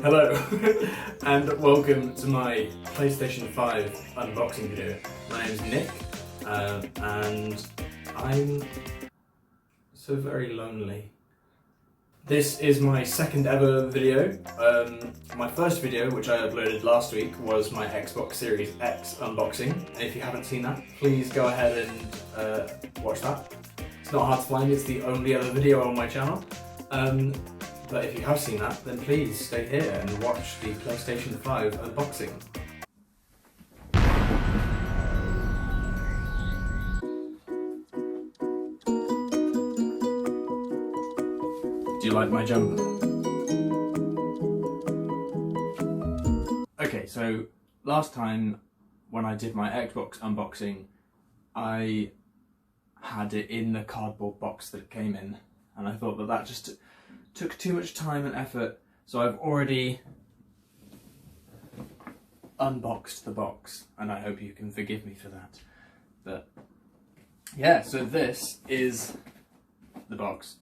Hello and welcome to my PlayStation 5 unboxing video. My name is Nick and I'm so very lonely. This is my second ever video. My first video, which I uploaded last week, was my Xbox Series X unboxing. And if you haven't seen that, please go ahead and watch that. It's not hard to find, it's the only other video on my channel. But if you have seen that, then please stay here and watch the PlayStation 5 unboxing. Do you like my jumper? Okay, so last time when I did my Xbox unboxing, I had it in the cardboard box that it came in, and I thought that that just took too much time and effort, so I've already unboxed the box, and I hope you can forgive me for that. But yeah, so this is the box.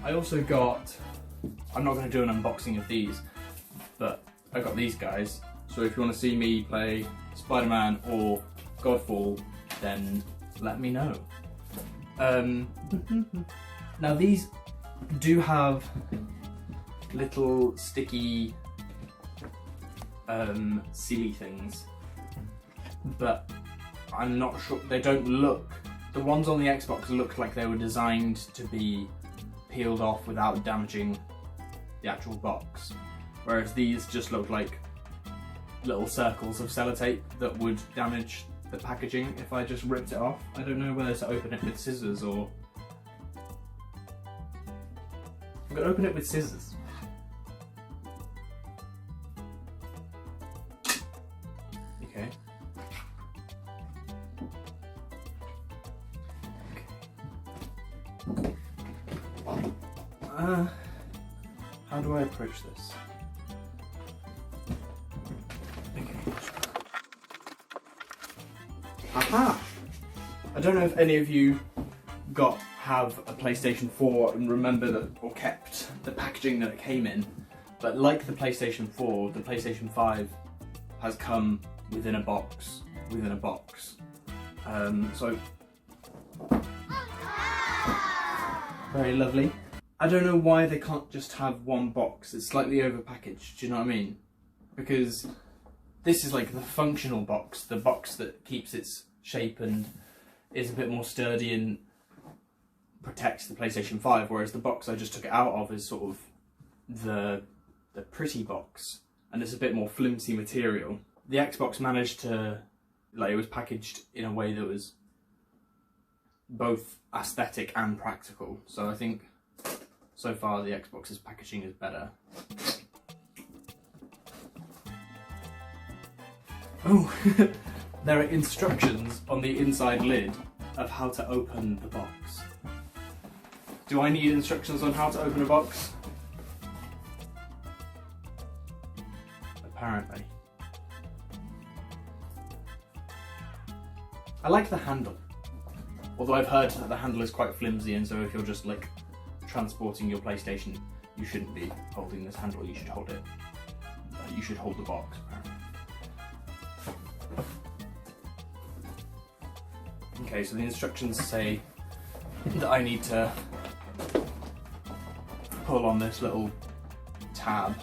I also got, I'm not going to do an unboxing of these, but I got these guys, so if you want to see me play Spider-Man or Godfall, then let me know. Now these do have little sticky sealy things, but I'm not sure, they don't look, the ones on the Xbox look like they were designed to be peeled off without damaging the actual box, whereas these just look like little circles of sellotape that would damage the packaging if I just ripped it off. I don't know whether to open it with scissors or... I'm gonna open it with scissors. Okay. How do I approach this? Okay. Aha! I don't know if any of you have a PlayStation 4 and remember that, or kept the packaging that it came in, but like the PlayStation 4, the PlayStation 5 has come within a box, so very lovely. I don't know why they can't just have one box. It's slightly overpackaged, do you know what I mean? Because this is like the functional box, the box that keeps its shape and is a bit more sturdy and protects the PlayStation 5, whereas the box I just took it out of is sort of the pretty box, and it's a bit more flimsy material. The Xbox managed to, like, it was packaged in a way that was both aesthetic and practical, so I think so far the Xbox's packaging is better. Oh, there are instructions on the inside lid of how to open the box. Do I need instructions on how to open a box? Apparently. I like the handle, although I've heard that the handle is quite flimsy, and so if you're just like transporting your PlayStation, you shouldn't be holding this handle, you should hold it. You should hold the box, apparently. Okay, so the instructions say that I need to pull on this little tab.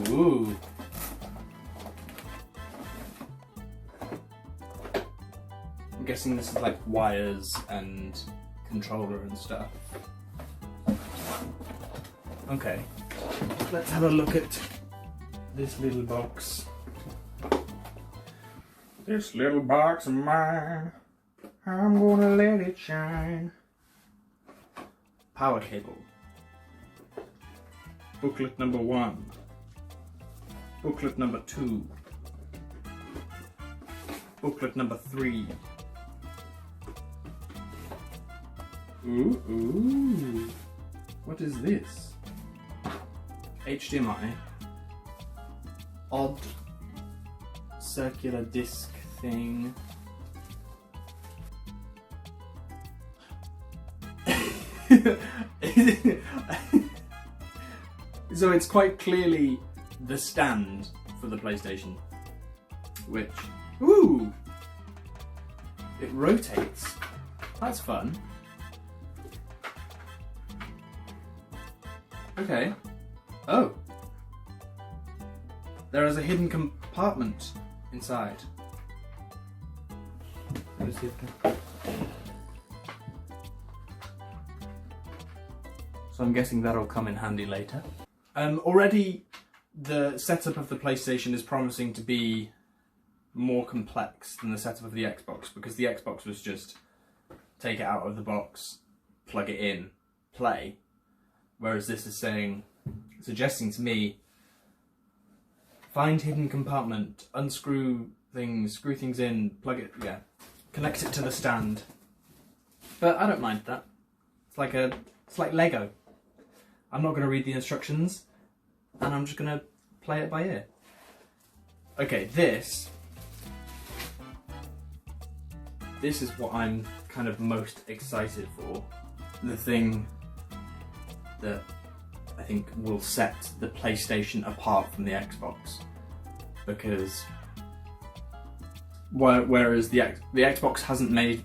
Ooh. I'm guessing this is like wires and controller and stuff. Okay, let's have a look at this little box. This little box of mine, I'm gonna let it shine. Power cable. Booklet number 1. Booklet number 2. Booklet number 3. Ooh. What is this? HDMI. Odd circular disc thing. So it's quite clearly the stand for the PlayStation, which, ooh, it rotates. That's fun. Okay. Oh. There is a hidden compartment inside. Let me see if I can... So I'm guessing that'll come in handy later. Already the setup of the PlayStation is promising to be more complex than the setup of the Xbox, because the Xbox was just take it out of the box, plug it in, play. Whereas this is suggesting to me, find hidden compartment, unscrew things, screw things in, plug it, yeah, connect it to the stand. But I don't mind that. It's like Lego. I'm not going to read the instructions, and I'm just going to play it by ear. Okay, this is what I'm kind of most excited for. The thing that I think will set the PlayStation apart from the Xbox, because whereas the Xbox hasn't made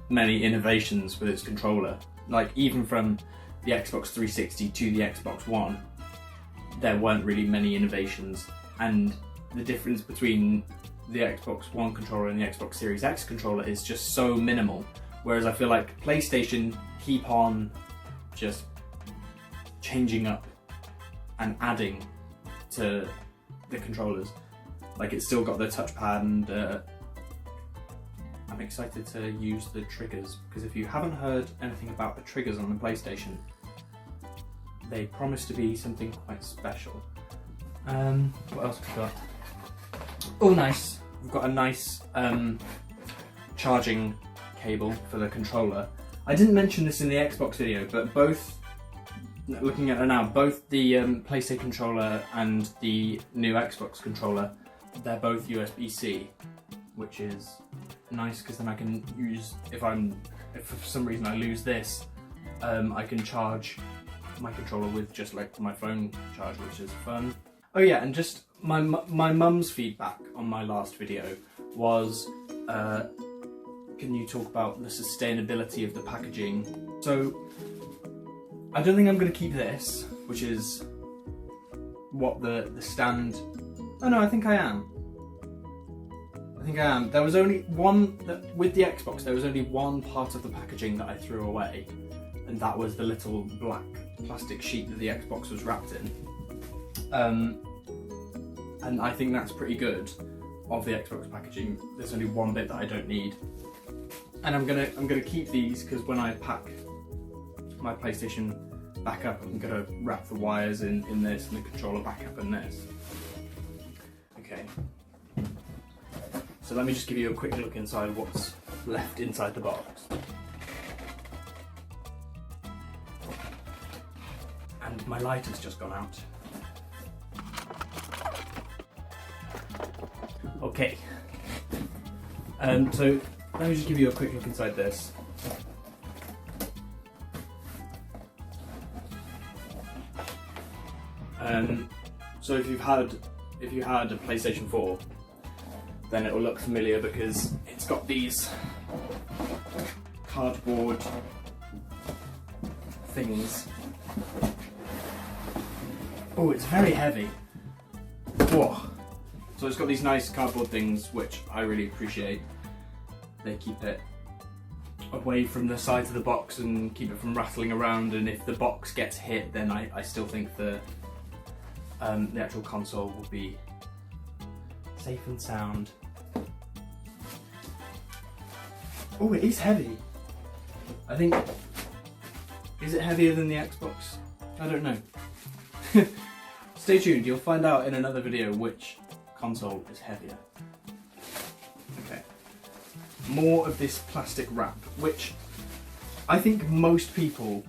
many innovations with its controller, like even from the Xbox 360 to the Xbox One, there weren't really many innovations, and the difference between the Xbox One controller and the Xbox Series X controller is just so minimal, whereas I feel like PlayStation keep on just changing up and adding to the controllers. Like, it's still got the touchpad, and I'm excited to use the triggers, because if you haven't heard anything about the triggers on the PlayStation, they promise to be something quite special. What else have we got? Oh, nice. We've got a nice charging cable for the controller. I didn't mention this in the Xbox video, but both, looking at it now, both the PlayStation controller and the new Xbox controller, they're both USB-C, which is nice, because then I can use, if for some reason I lose this, I can charge my controller with just like my phone charge, which is fun. Oh yeah, and just my mum's feedback on my last video was, can you talk about the sustainability of the packaging? So I don't think I'm going to keep this, which is what the stand... Oh no, I think I am. There was only one, with the Xbox, there was only one part of the packaging that I threw away, and that was the little black plastic sheet that the Xbox was wrapped in. And I think that's pretty good of the Xbox packaging. There's only one bit that I don't need. And I'm gonna keep these, because when I pack my PlayStation back up, I'm gonna wrap the wires in this and the controller back up in this. Okay. So let me just give you a quick look inside what's left inside the box. And my light has just gone out. Okay. So let me just give you a quick look inside this. So if you had a PlayStation 4, then it will look familiar, because it's got these cardboard things. Oh, it's very heavy. Whoa. So it's got these nice cardboard things, which I really appreciate. They keep it away from the sides of the box and keep it from rattling around, and if the box gets hit, then I still think the actual console will be safe and sound. Oh, it is heavy. I think... Is it heavier than the Xbox? I don't know. Stay tuned, you'll find out in another video which console is heavier. Okay. More of this plastic wrap, which I think most people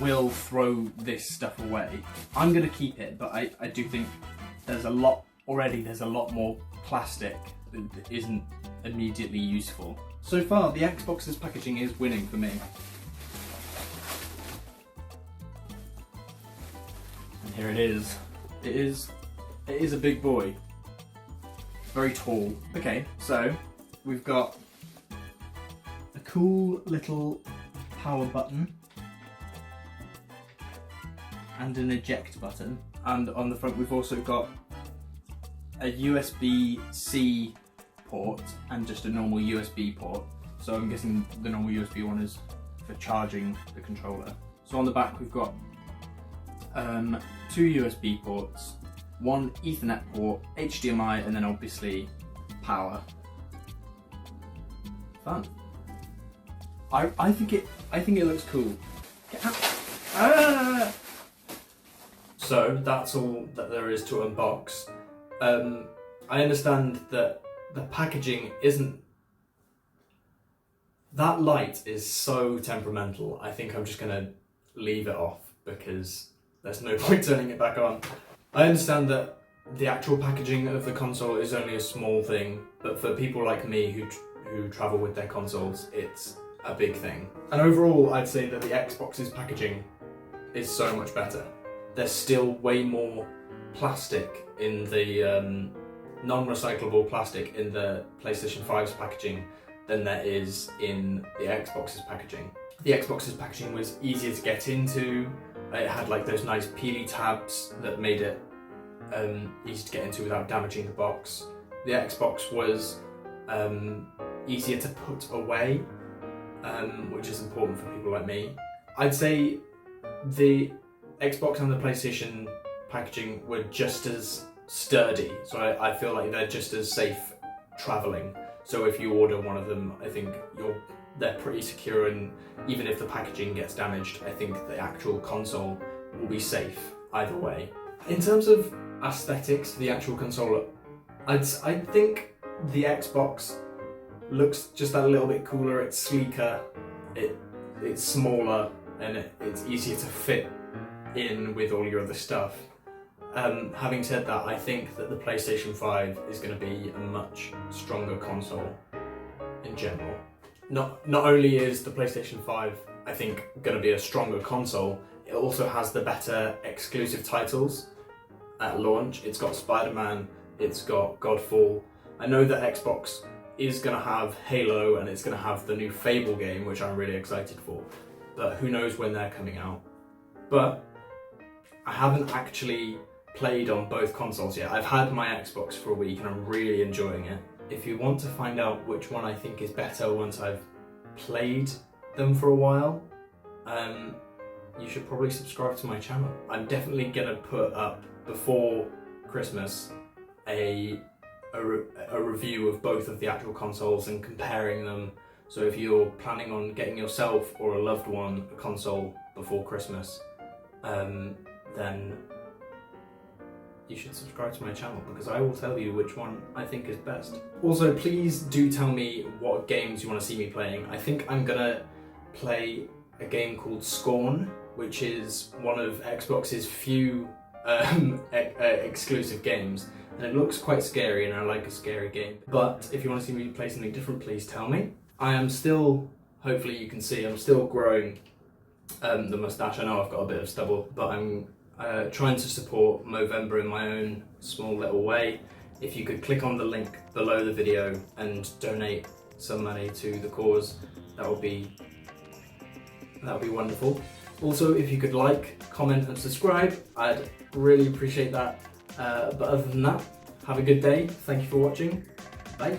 will throw this stuff away. I'm going to keep it, but I do think there's a lot more plastic that isn't immediately useful. So far, the Xbox's packaging is winning for me. Here it is. It is a big boy. Very tall. Okay, so we've got a cool little power button and an eject button, and on the front we've also got a USB-C port and just a normal USB port. So I'm guessing the normal USB one is for charging the controller. So on the back we've got 2 USB ports, 1 Ethernet port, HDMI, and then obviously power. Fun. I think it looks cool. Get out. Ah! So that's all that there is to unbox. I understand that the packaging isn't. That light is so temperamental. I think I'm just gonna leave it off because there's no point turning it back on. I understand that the actual packaging of the console is only a small thing, but for people like me who travel with their consoles, it's a big thing. And overall, I'd say that the Xbox's packaging is so much better. There's still way more plastic in the non-recyclable plastic in the PlayStation 5's packaging than there is in the Xbox's packaging. The Xbox's packaging was easier to get into. It had like those nice peely tabs that made it easy to get into without damaging the box. The Xbox was easier to put away, which is important for people like me. I'd say the Xbox and the PlayStation packaging were just as sturdy, so I feel like they're just as safe travelling. So if you order one of them, I think they're pretty secure, and even if the packaging gets damaged, I think the actual console will be safe either way. In terms of aesthetics, the actual console, I think the Xbox looks just that little bit cooler. It's sleeker, it's smaller, and it's easier to fit in with all your other stuff. Having said that, I think that the PlayStation 5 is going to be a much stronger console in general. Not only is the PlayStation 5, I think, going to be a stronger console, it also has the better exclusive titles at launch. It's got Spider-Man, it's got Godfall. I know that Xbox is going to have Halo and it's going to have the new Fable game, which I'm really excited for, but who knows when they're coming out. But I haven't actually played on both consoles yet. I've had my Xbox for a week and I'm really enjoying it. If you want to find out which one I think is better once I've played them for a while, you should probably subscribe to my channel. I'm definitely gonna put up before Christmas a review of both of the actual consoles and comparing them. So if you're planning on getting yourself or a loved one a console before Christmas, then you should subscribe to my channel because I will tell you which one I think is best. Also, please do tell me what games you want to see me playing. I think I'm gonna play a game called Scorn, which is one of Xbox's few exclusive games, and it looks quite scary and I like a scary game. But if you want to see me play something different, please tell me. I am still, hopefully you can see, I'm still growing the moustache. I know I've got a bit of stubble, but I'm trying to support Movember in my own small little way. If you could click on the link below the video and donate some money to the cause, that would be wonderful. Also, if you could like, comment and subscribe, I'd really appreciate that. But other than that, have a good day. Thank you for watching. Bye.